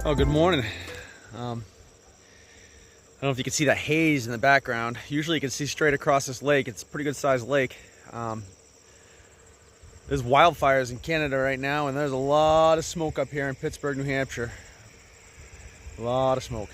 Oh, good morning. I don't know if you can see that haze in the background. Usually you can see straight across this lake. It's a pretty good sized lake. There's wildfires in Canada right now, and there's a lot of smoke up here in Pittsburg, New Hampshire. A lot of smoke.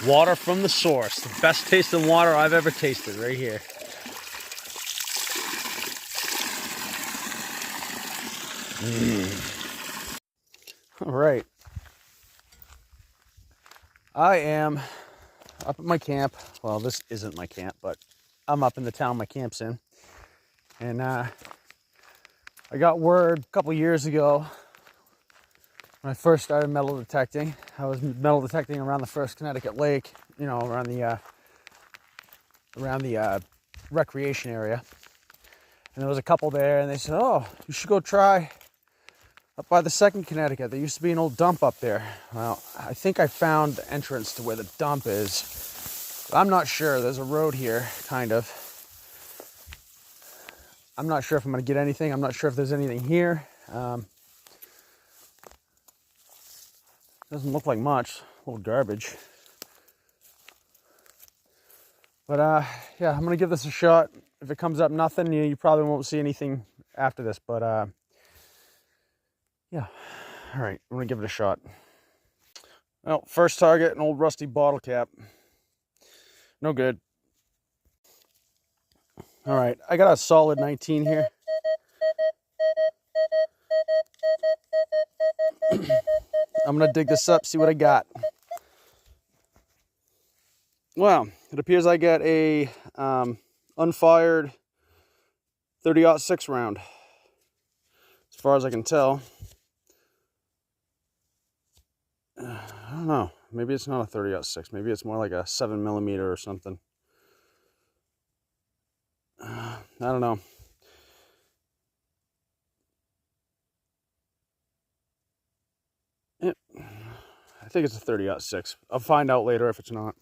Water from the source. The best tasting water I've ever tasted right here. All right. I am up at my camp. Well, this isn't my camp, but I'm up in the town my camp's in. And I got word a couple years ago when I first started metal detecting. I was metal detecting around the first Connecticut lake, you know, around the recreation area. And there was a couple there, and they said, "Oh, you should go try up by the second Connecticut. There used to be an old dump up there." Well, I think I found the entrance to where the dump is. I'm not sure. There's a road here, kind of. I'm not sure if I'm going to get anything. I'm not sure if there's anything here. Doesn't look like much. A little garbage. But yeah, I'm going to give this a shot. If it comes up nothing, you probably won't see anything after this. But yeah. All right, I'm going to give it a shot. Well, first target, an old rusty bottle cap. No good. All right, I got a solid 19 here. I'm gonna dig this up, see what I got. Well, it appears I got a unfired 30-06 round, as far as I can tell. I don't know. Maybe it's not a 30-06. Maybe it's more like a 7mm or something. I don't know. I think it's a 30-06. I'll find out later if it's not.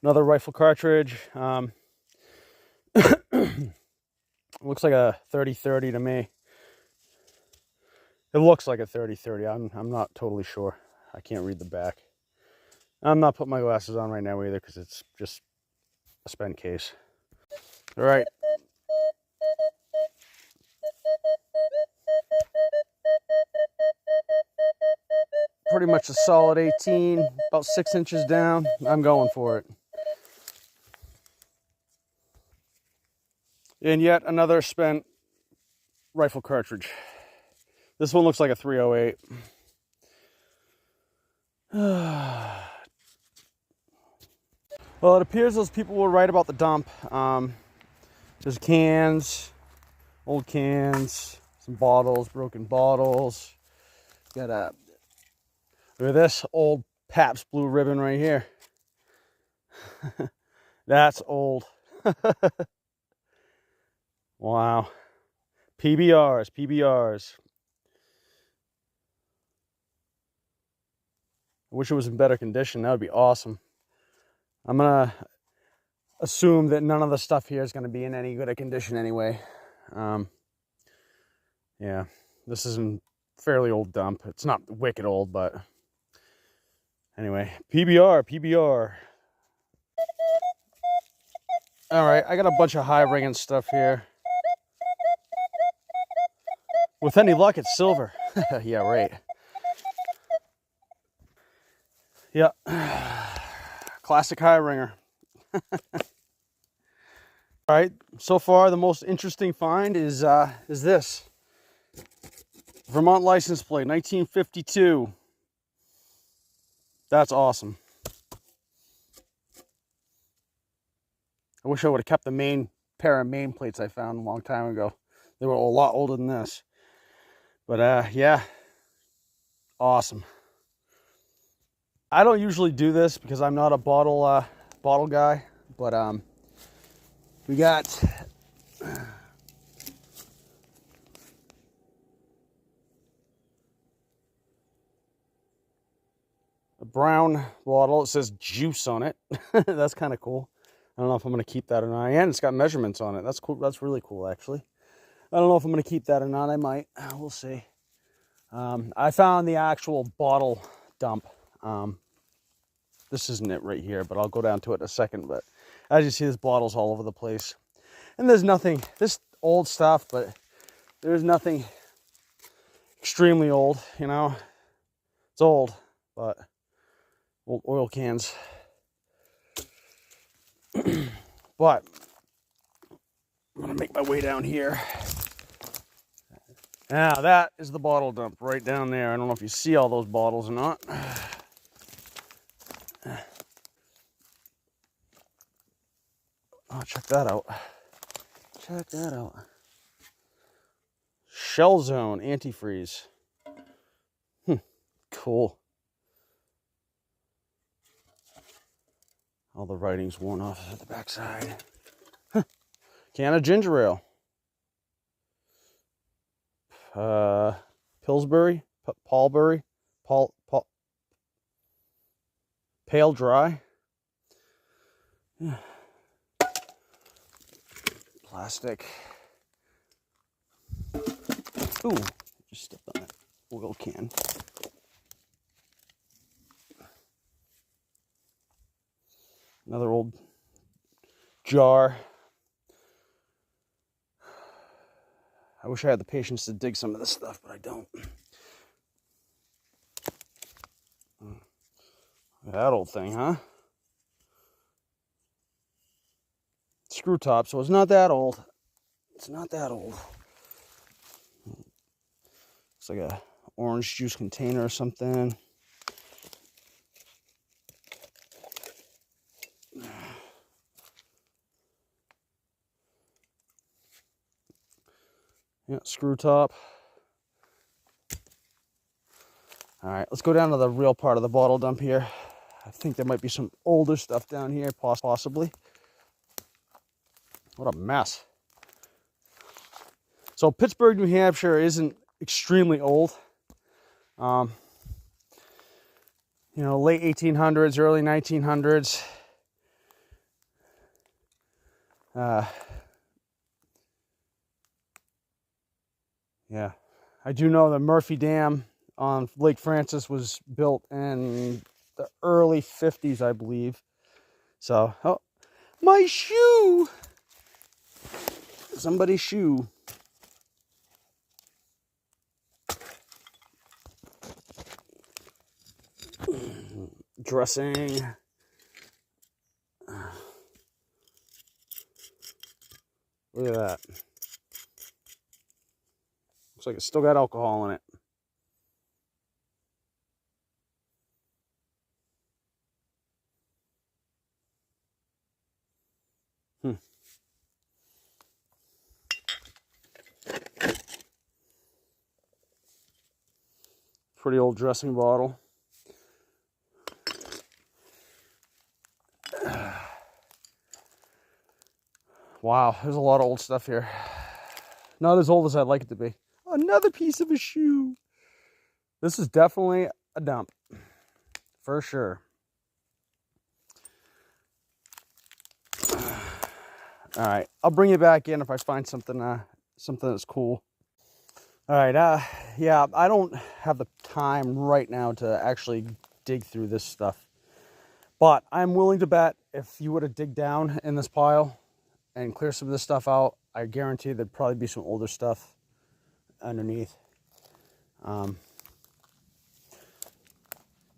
Another rifle cartridge. Looks like a 30-30 to me. It looks like a 30-30. I'm not totally sure. I can't read the back. I'm not putting my glasses on right now either because it's just a spent case. All right. Pretty much a solid 18, about 6 inches down. I'm going for it. And yet another spent rifle cartridge. This one looks like a 308. Well, it appears those people were right about the dump. There's cans, old cans, some bottles, broken bottles. Got a, look at this old Pabst Blue Ribbon right here. That's old. Wow. PBRs. I wish it was in better condition. That would be awesome. I'm going to assume that none of the stuff here is going to be in any good condition anyway. Yeah, this is a fairly old dump. It's not wicked old, but anyway, PBR. All right, I got a bunch of high ringing stuff here. With any luck, it's silver. Yeah, right. Yeah, classic high ringer. All right, so far the most interesting find is this Vermont license plate, 1952. That's awesome. I wish I would have kept the main pair of main plates I found a long time ago. They were a lot older than this. But yeah, awesome. I don't usually do this because I'm not a bottle guy, but we got a brown bottle. It says juice on it. That's kind of cool. I don't know if I'm going to keep that or not. And it's got measurements on it. That's cool. That's really cool, actually. I don't know if I'm going to keep that or not. I might. We'll see. I found the actual bottle dump. This isn't it right here, but I'll go down to it in a second. But as you see, there's bottles all over the place. And there's nothing, this old stuff, but there's nothing extremely old, you know. It's old, but old oil cans. But I'm gonna make my way down here. Now that is the bottle dump right down there. I don't know if you see all those bottles or not. Oh, check that out. Check that out. Shell Zone antifreeze. Cool. All the writing's worn off at the backside. Can of ginger ale. Pillsbury, Paulbury, Pale Dry. Plastic. Ooh, just stepped on that oil can. Another old jar. I wish I had the patience to dig some of this stuff, but I don't. That old thing, huh? Screw top, so it's not that old. It's not that old. It's like a orange juice container or something. Yeah, screw top. All right, let's go down to the real part of the bottle dump here. I think there might be some older stuff down here, possibly. What a mess. So Pittsburg, New Hampshire isn't extremely old. You know, late 1800s, early 1900s. Yeah, I do know the Murphy Dam on Lake Francis was built in the early 50s, I believe. So, oh, my shoe! Somebody's shoe. Dressing. Look at that. Looks like it's still got alcohol in it. Pretty old dressing bottle. Wow, there's a lot of old stuff here. Not as old as I'd like it to be. Another piece of a shoe. This is definitely a dump, for sure. All right, I'll bring you back in if I find something that's cool. All right, yeah, I don't have the time right now to actually dig through this stuff, but I'm willing to bet if you were to dig down in this pile and clear some of this stuff out, I guarantee there'd probably be some older stuff underneath.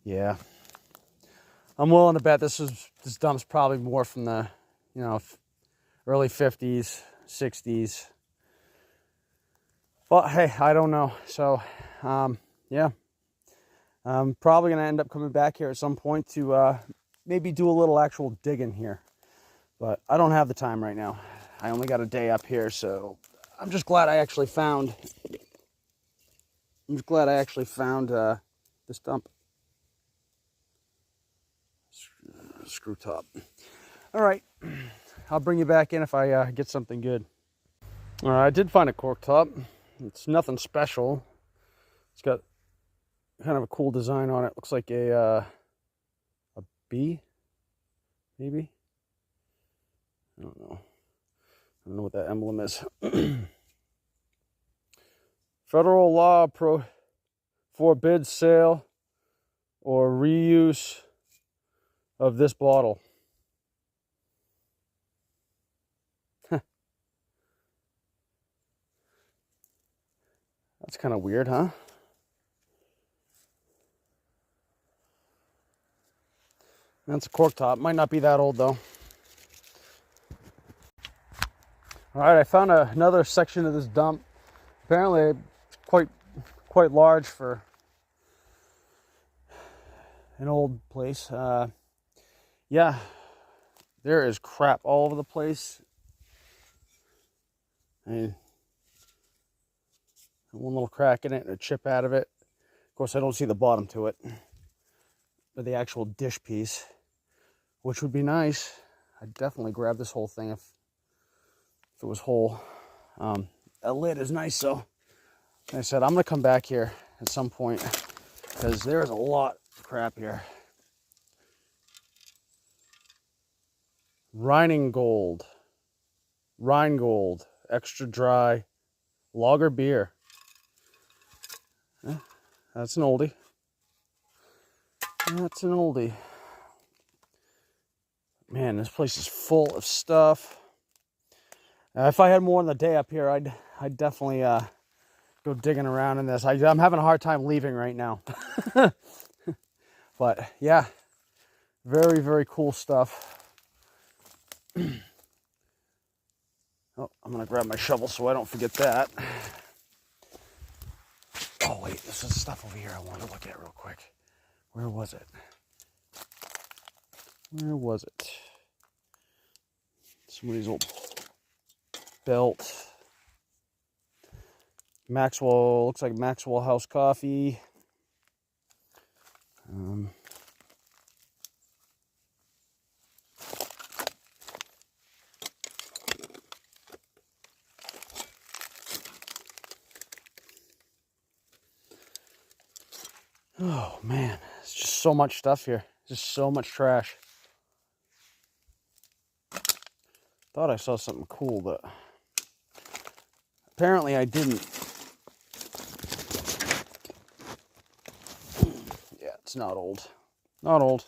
Yeah, I'm willing to bet this dump's probably more from the, you know, early 50s, 60s. But hey, I don't know. So, yeah, I'm probably going to end up coming back here at some point to maybe do a little actual digging here. But I don't have the time right now. I only got a day up here, so I'm just glad I actually found this dump. Screw top. All right, I'll bring you back in if I get something good. All right, I did find a cork top. It's nothing special. It's got kind of a cool design on it. Looks like a bee, maybe. I don't know. I don't know what that emblem is. Federal law forbids sale or reuse of this bottle. That's kind of weird, huh? That's a cork top. Might not be that old though. All right, I found another section of this dump. Apparently, quite large for an old place. Yeah, there is crap all over the place. I mean, one little crack in it and a chip out of it. Of course, I don't see the bottom to it, but the actual dish piece, which would be nice. I'd definitely grab this whole thing if it was whole. A lid is nice, so like I said, I'm gonna come back here at some point because there is a lot of crap here. Rheingold, extra dry, lager beer. That's an oldie. That's an oldie. Man, this place is full of stuff. If I had more than a day up here, I'd definitely go digging around in this. I'm having a hard time leaving right now. But yeah, very, very cool stuff. Oh, I'm gonna grab my shovel so I don't forget that. Oh wait, this is stuff over here I want to look at real quick. Where was it? Where was it? Somebody's old belt. Maxwell, looks like Maxwell House Coffee. Oh man, it's just so much stuff here. Just so much trash. Thought I saw something cool, but apparently I didn't. Yeah, it's not old. Not old.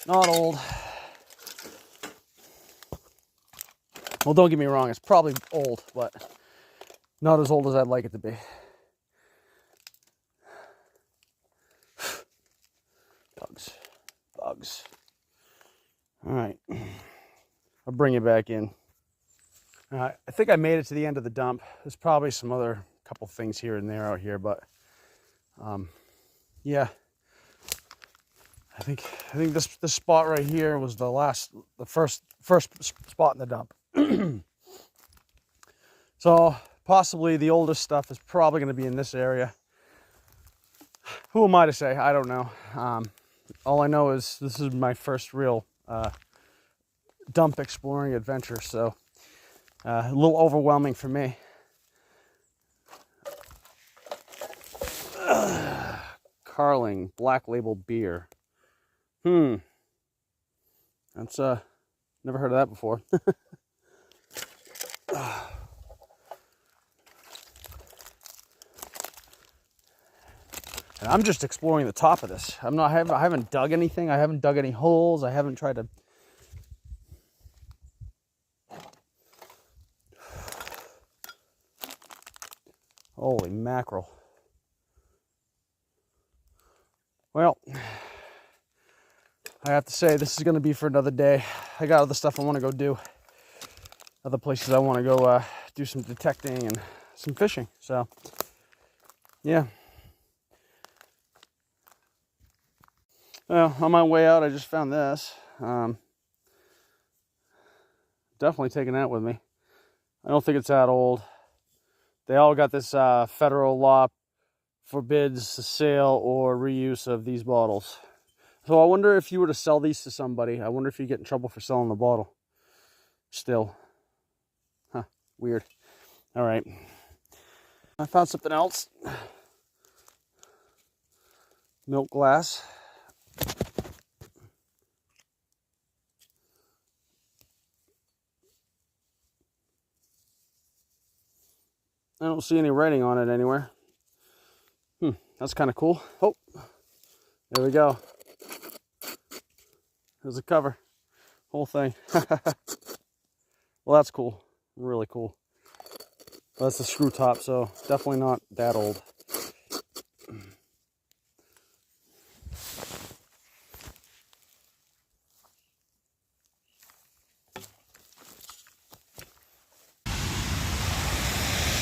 Not old. Well, don't get me wrong, it's probably old, but not as old as I'd like it to be. Bugs. All right. I'll bring you back in. I think I made it to the end of the dump. There's probably some other couple things here and there out here, but yeah. I think this spot right here was the first spot in the dump. So possibly the oldest stuff is probably going to be in this area. Who am I to say? I don't know. All I know is this is my first real dump exploring adventure, so a little overwhelming for me. Carling Black Label beer. That's never heard of that before. And I'm just exploring the top of this. I haven't dug anything. I haven't dug any holes. I haven't tried to. Holy mackerel. I have to say, this is going to be for another day. I got other stuff I want to go do. Other places I want to go do some detecting and some fishing. So, yeah. Well, on my way out, I just found this. Definitely taking that with me. I don't think it's that old. They all got this federal law forbids the sale or reuse of these bottles. So I wonder if you were to sell these to somebody, I wonder if you get in trouble for selling the bottle. Still. Huh, weird. All right. I found something else. Milk glass. I don't see any writing on it anywhere. That's kind of cool. Oh, there we go. There's a cover. Whole thing. Well, that's cool. Really cool. Well, that's the screw top, so definitely not that old.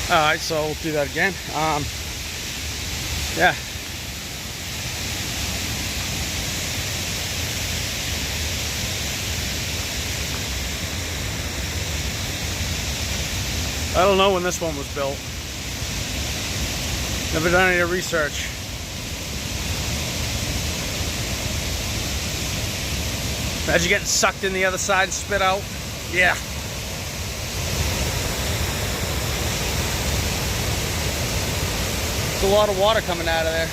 All right, so we'll do that again. Yeah. I don't know when this one was built. Never done any research. Imagine getting sucked in the other side and spit out. Yeah. There's a lot of water coming out of there.